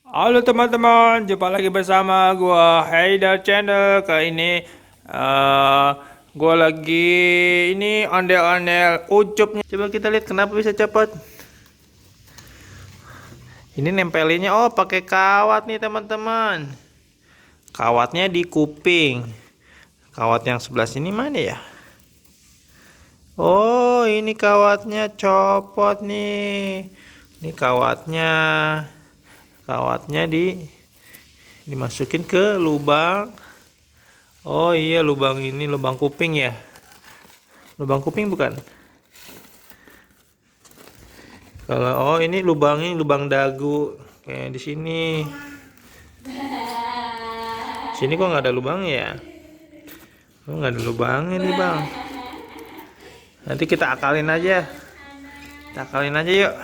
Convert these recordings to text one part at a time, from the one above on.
Halo teman-teman, jumpa lagi bersama gua Haidar Channel. Kali ini eh gua lagi ini ondel-ondel ucupnya. Coba kita lihat kenapa bisa cepat. Ini nempelinnya pakai kawat nih teman-teman. Kawatnya di kuping. Kawat yang sebelah sini mana ya? Oh, ini kawatnya copot nih. Ini kawatnya. Kawatnya dimasukin ke lubang. Oh iya, lubang ini lubang kuping ya. Lubang kuping bukan? Kalau ini lubang dagu kayak di sini. Sini kok nggak ada lubangnya ya? Oh, nggak ada lubangnya nih bang. Nanti kita akalin aja. Kita akalin aja yuk.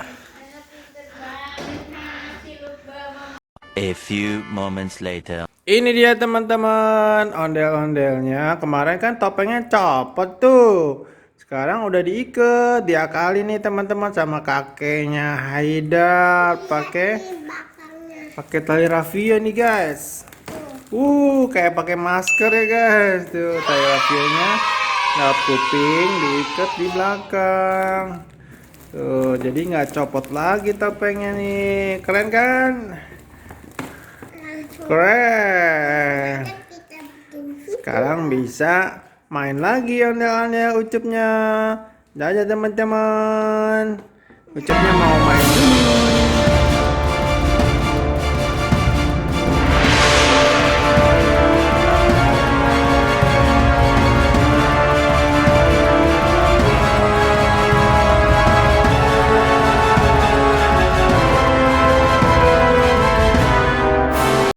A few moments later. Ini dia teman-teman, ondel-ondelnya. Kemarin kan topengnya copot tuh. Sekarang udah diikat, diakalin nih teman-teman sama kakeknya Haidar pakai tali rafia nih guys. Kayak pakai masker ya guys. Tuh tali rafianya lewat kuping diikat di belakang. Tuh, jadi nggak copot lagi topengnya nih. Keren kan? Keren. Sekarang bisa main lagi ondel-ondel ucupnya. Dadah teman-teman. Ucupnya mau main dulu.